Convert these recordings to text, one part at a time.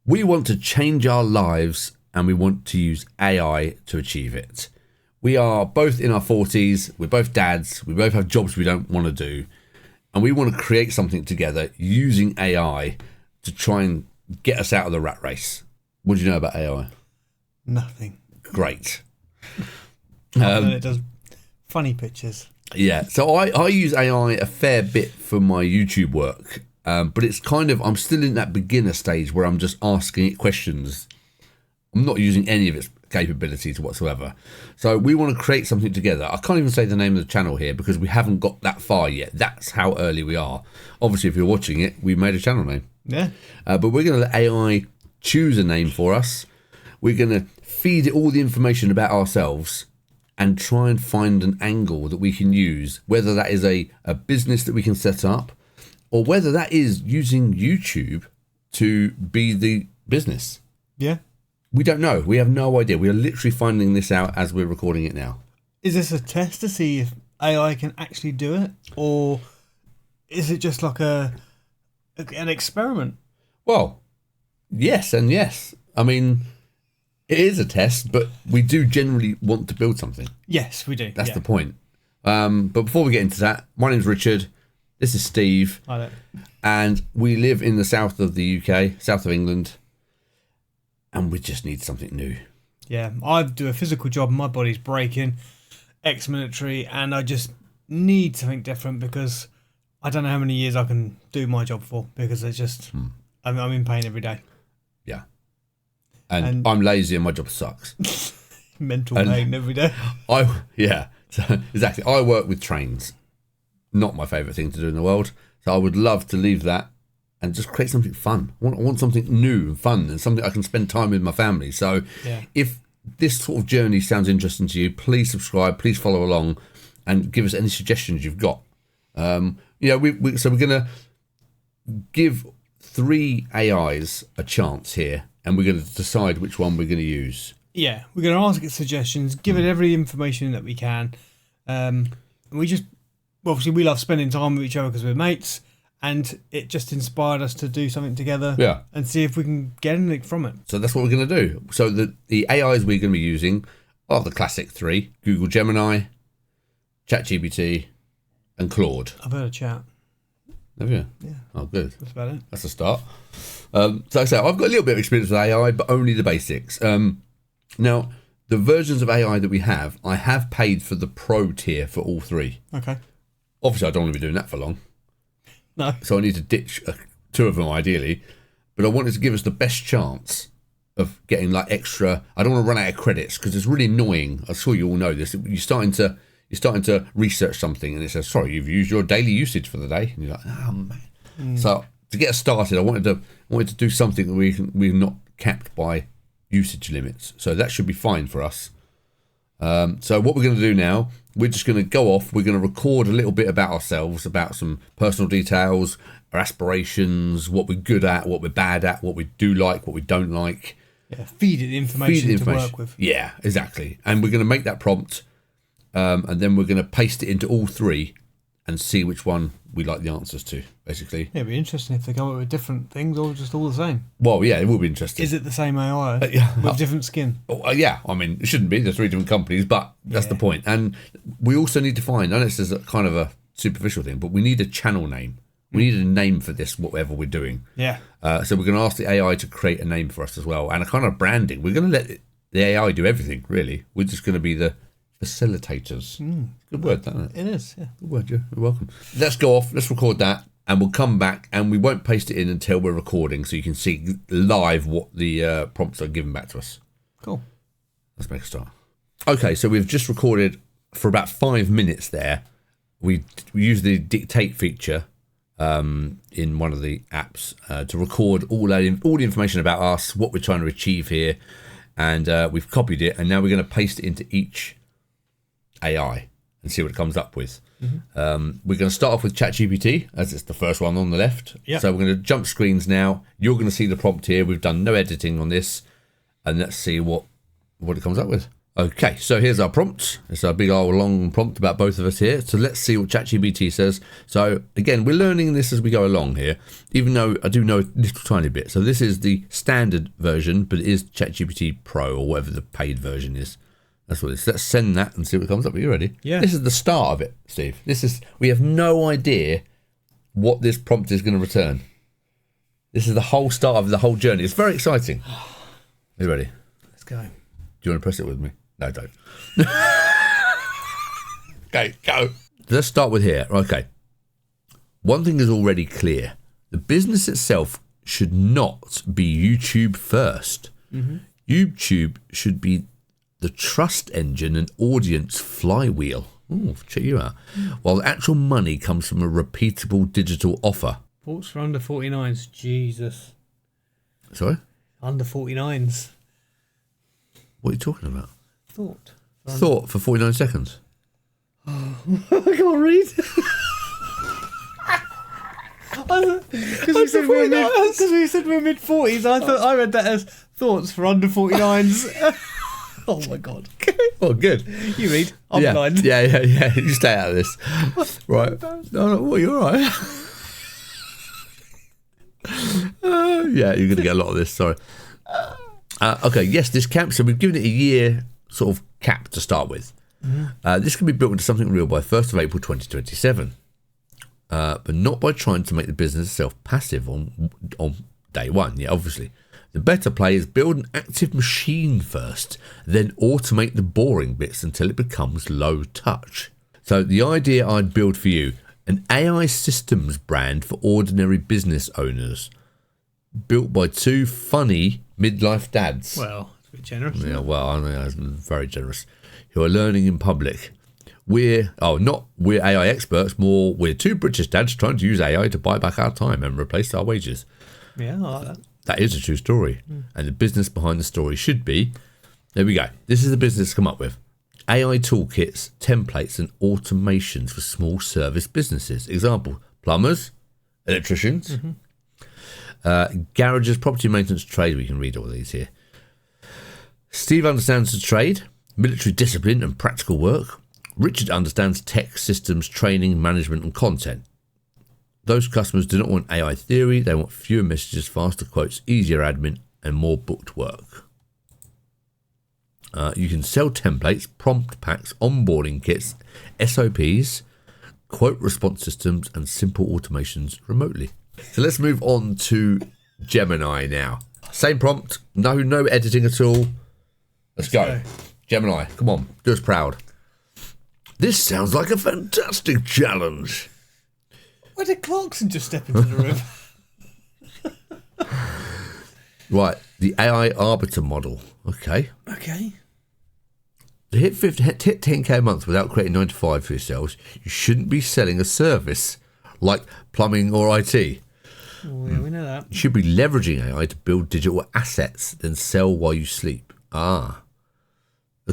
We want to change our lives and we want to use AI to achieve it. We are both in our 40s, we're both dads, we both have jobs we don't want to do, and we want to create something together using AI to try and get us out of the rat race. What do you know about AI? Nothing. Great. It does funny pictures. Yeah, so I use AI a fair bit for my YouTube work, but it's kind of, I'm still in that beginner stage where I'm just asking it questions. I'm not using any of its capabilities whatsoever. So we want to create something together. I can't even say the name of the channel here because we haven't got that far yet. That's how early we are. Obviously, if you're watching it, we made a channel name. Yeah. But we're going to let AI choose a name for us. We're going to feed it all the information about ourselves and try and find an angle that we can use, whether that is a business that we can set up or whether that is using YouTube to be the business. Yeah. We don't know. We have no idea. We are literally finding this out as we're recording it now. Is this a test to see if AI can actually do it? Or is it just like an experiment? Well, yes and yes. I mean, it is a test, but we do generally want to build something. Yes, we do. That's the point. But before we get into that, my name's Richard. This is Steve. I don't. And we live in the south of the UK, south of England. And we just need something new. Yeah, I do a physical job. My body's breaking, ex-military, and I just need something different because I don't know how many years I can do my job for because it's just I'm in pain every day. Yeah, and I'm lazy and my job sucks. Mental pain every day. Exactly. I work with trains. Not my favourite thing to do in the world. So I would love to leave that and just create something fun. I want something new and fun and something I can spend time with my family. So if this sort of journey sounds interesting to you, please subscribe, please follow along and give us any suggestions you've got. So we're going to give 3 AIs a chance here and we're going to decide which one we're going to use. Yeah, we're going to ask it suggestions, give it every information that we can. We just, obviously we love spending time with each other because we're mates. And it just inspired us to do something together and see if we can get anything from it. So that's what we're going to do. So the AIs we're going to be using are the classic 3, Google Gemini, ChatGPT, and Claude. I've heard of chat. Have you? Yeah. Oh, good. That's about it. That's a start. So like I say, I've got a little bit of experience with AI, but only the basics. Now, the versions of AI that we have, I have paid for the Pro tier for all 3. Okay. Obviously, I don't want to be doing that for long. No. So I need to ditch 2 of them ideally, but I wanted to give us the best chance of getting like extra. I don't want to run out of credits because it's really annoying. I'm sure you all know this. You're starting to research something and it says, sorry, you've used your daily usage for the day, and you're like, oh man. So to get us started, I wanted to do something that we're not capped by usage limits. So that should be fine for us. So what we're going to do now, we're just going to go off. We're going to record a little bit about ourselves, about some personal details, our aspirations, what we're good at, what we're bad at, what we do like, what we don't like. Yeah, feed it information to work with. Yeah, exactly. And we're going to make that prompt, and then we're going to paste it into all 3 and see which one we like the answers to, basically. Yeah, it'd be interesting if they come up with different things or just all the same. Well, yeah, it will be interesting. Is it the same AI yeah. with different skin? Yeah, I mean, it shouldn't be. There's 3 different companies, but that's the point. And we also need to find, I know this is a kind of a superficial thing, but we need a channel name. We need a name for this, whatever we're doing. Yeah. So we're going to ask the AI to create a name for us as well. And a kind of branding. We're going to let the AI do everything, really. We're just going to be the facilitators. Good word, isn't it? It is, yeah. Good word, yeah. You're welcome. Let's go off. Let's record that. And we'll come back and we won't paste it in until we're recording so you can see live what the prompts are given back to us. Cool. Let's make a start. Okay, so we've just recorded for about 5 minutes there. We use the dictate feature in one of the apps to record all the information about us, what we're trying to achieve here. And we've copied it and now we're going to paste it into each AI and see what it comes up with. We're going to start off with ChatGPT as it's the first one on the left. Yep. So we're going to jump screens now. You're going to see the prompt here. We've done no editing on this, and let's see what it comes up with. Okay, so here's our prompt. It's a big old long prompt about both of us here. So let's see what ChatGPT says. So again, we're learning this as we go along here, even though I do know a little tiny bit. So this is the standard version, but it is ChatGPT Pro or whatever the paid version is. That's what it is. Let's send that and see what comes up. Are you ready? Yeah. This is the start of it, Steve. We have no idea what this prompt is going to return. This is the whole start of the whole journey. It's very exciting. Are you ready? Let's go. Do you want to press it with me? No, don't. Okay, go. Let's start with here. Okay. One thing is already clear. The business itself should not be YouTube first. Mm-hmm. YouTube should be the trust engine and audience flywheel. Oh, check you out. While the actual money comes from a repeatable digital offer. Thoughts for under 49s. Jesus. Sorry? Under 49s. What are you talking about? Thought for 49 seconds. I can't read. Because we said we're mid-40s. I thought I read that as thoughts for under 49s. Oh my god. Oh, good. You read. I'm blind. Yeah. You stay out of this. Right. No, well, you're all right. Yeah, you're going to get a lot of this. Sorry. Okay, yes, this camp. So we've given it a year sort of cap to start with. Mm-hmm. This can be built into something real by 1st of April 2027. But not by trying to make the business itself passive on day one. Yeah, obviously. The better play is build an active machine first, then automate the boring bits until it becomes low touch. So the idea I'd build for you, an AI systems brand for ordinary business owners, built by two funny midlife dads. Well, it's a bit generous. Yeah, well, I know, it's very generous. Who are learning in public. We're AI experts, more we're two British dads trying to use AI to buy back our time and replace our wages. Yeah, I like that. That is a true story. And the business behind the story should be, there we go. This is the business to come up with. AI toolkits, templates and automations for small service businesses. Example, plumbers, electricians, garages, property maintenance, trade. We can read all these here. Steve understands the trade, military discipline and practical work. Richard understands tech, systems, training, management and content. Those customers do not want AI theory. They want fewer messages, faster quotes, easier admin, and more booked work. You can sell templates, prompt packs, onboarding kits, SOPs, quote response systems, and simple automations remotely. So let's move on to Gemini now. Same prompt, no editing at all. Let's go. Gemini, come on, do us proud. This sounds like a fantastic challenge. Why did Clarkson just step into the room? Right, the AI arbiter model. Okay. To hit 10k a month without creating 9 to 5 for yourselves, you shouldn't be selling a service like plumbing or IT. Oh, yeah, we know that. You should be leveraging AI to build digital assets, then sell while you sleep. The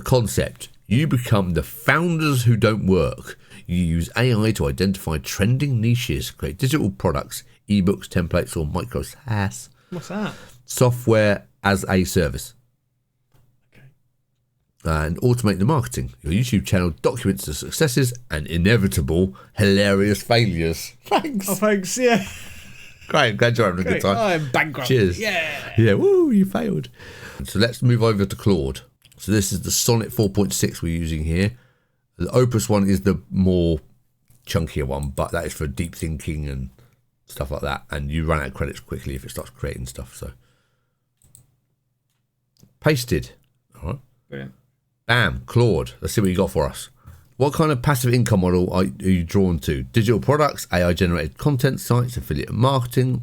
concept. You become the founders who don't work. You use AI to identify trending niches, create digital products, ebooks, templates, or micro SaaS. What's that? Software as a service. Okay. And automate the marketing. Your YouTube channel documents the successes and inevitable hilarious failures. Thanks. Oh, thanks. Yeah. Great. Glad you're having a good time. I'm bankrupt. Cheers. Yeah. Woo, you failed. So let's move over to Claude. So this is the Sonnet 4.6 we're using here. The Opus one is the more chunkier one, but that is for deep thinking and stuff like that. And you run out of credits quickly if it starts creating stuff. So pasted. All right. Brilliant. Bam. Claude. Let's see what you got for us. What kind of passive income model are you drawn to? Digital products, AI generated content sites, affiliate marketing,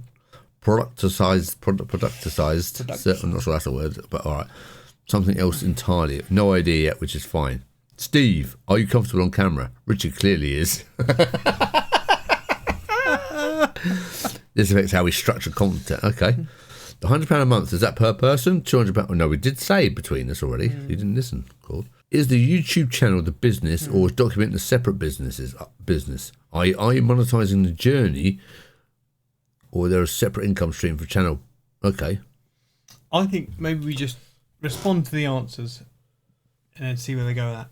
productized. I'm not sure that's a word, but all right. Something else entirely. No idea yet, which is fine. Steve, are you comfortable on camera? Richard clearly is. This affects how we structure content. Okay. The £100 a month, is that per person? £200? No, we did say between us already. You didn't listen, Claude. Is the YouTube channel the business or is documenting the separate business? Are you monetizing the journey or is there a separate income stream for channel? Okay. I think maybe we just respond to the answers and then see where they go with that.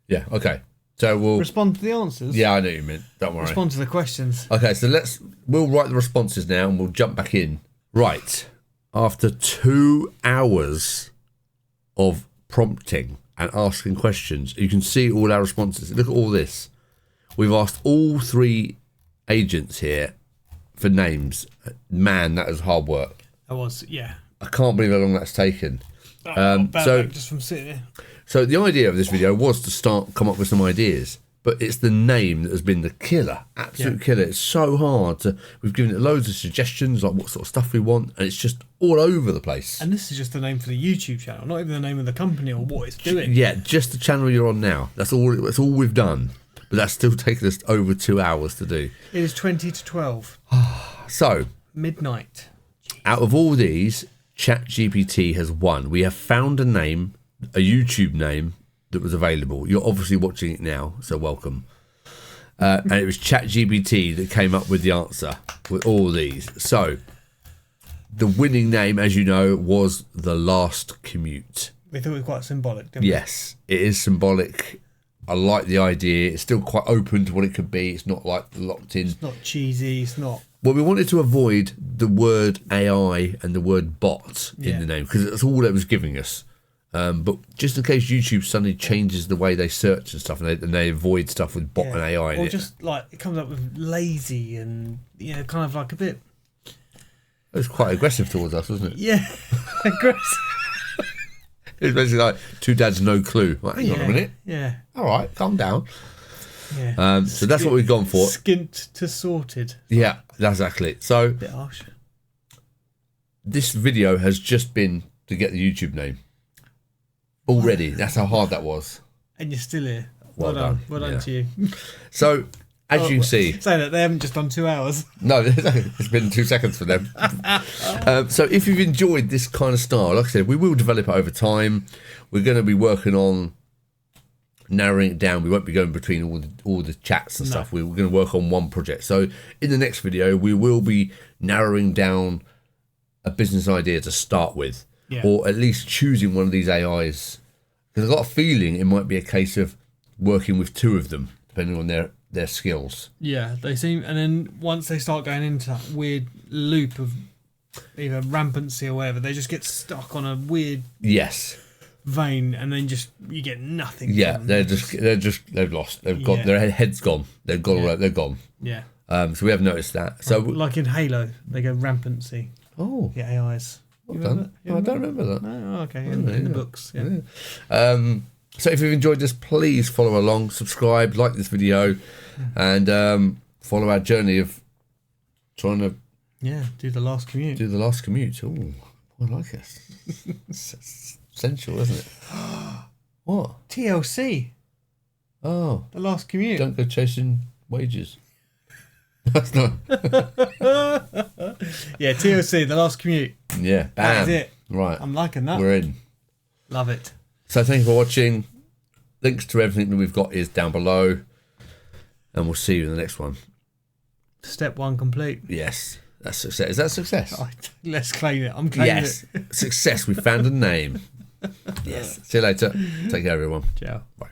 Yeah, okay. So we'll... Respond to the answers? Yeah, I know what you meant. Don't worry. Respond to the questions. Okay, so we'll write the responses now and we'll jump back in. Right. After 2 hours of prompting and asking questions, you can see all our responses. Look at all this. We've asked all 3 agents here for names. Man, that was hard work. That was, yeah. I can't believe how long that's taken. Just from sitting here. So the idea of this video was to come up with some ideas, but it's the name that has been the killer, absolute killer. It's so hard we've given it loads of suggestions, like what sort of stuff we want, and it's just all over the place. And this is just the name for the YouTube channel, not even the name of the company or what it's doing. Yeah, just the channel you're on now. That's all we've done, but that's still taken us over 2 hours to do. It is 20 to 12. So, midnight. Out of all these, ChatGPT has won. We have found a name, a YouTube name that was available. You're obviously watching it now, so welcome. And it was ChatGPT that came up with the answer with all these. So the winning name, as you know, was The Last Commute. We thought it was quite symbolic, didn't we? Yes, it is symbolic. I like the idea. It's still quite open to what it could be. It's not like locked in. It's not cheesy. It's not. Well, we wanted to avoid the word AI and the word bot in the name because that's all it was giving us. But just in case YouTube suddenly changes the way they search and stuff, and they avoid stuff with bot and AI in or it. just like it comes up with lazy and kind of like a bit. It was quite aggressive towards us, wasn't it? Yeah, aggressive. It was basically like 2 dads, no clue. Like, hang on a minute. Yeah. All right, calm down. Yeah. So that's what we've gone for. Skint to sorted. Yeah, that's exactly it. So bit harsh. This video has just been to get the YouTube name. Already, that's how hard that was. And you're still here. Well done. Well done to you. So, as you can see... Say that they haven't just done 2 hours. No, it's been 2 seconds for them. So if you've enjoyed this kind of style, like I said, we will develop it over time. We're going to be working on narrowing it down. We won't be going between all the chats and stuff. We're going to work on one project. So in the next video, we will be narrowing down a business idea to start with. Yeah. Or at least choosing one of these AIs. Because I've got a feeling it might be a case of working with 2 of them, depending on their skills. Yeah, they seem, and then once they start going into that weird loop of either rampancy or whatever, they just get stuck on a weird vein, and then you get nothing. Yeah, they've lost. They've got their head's gone. They've got all that. They're gone. Yeah. So we have noticed that. So like in Halo, they go rampancy. Oh, yeah, AIs. I don't remember that. Oh, okay, in the books. Yeah. So if you've enjoyed this, please follow along, subscribe, like this video, and follow our journey of trying to do the last commute. Do the last commute. Oh, I like it. It's essential, isn't it? What? TLC. Oh, the last commute. Don't go chasing wages. That's not. Yeah, TLC, the last commute. Yeah, bam. That is it. Right. I'm liking that. We're in. Love it. So thank you for watching. Links to everything that we've got is down below. And we'll see you in the next one. Step 1 complete. Yes. That's success. Is that success? Let's claim it. I'm claiming it. Success. We found a name. Yes. See you later. Take care, everyone. Ciao. Bye.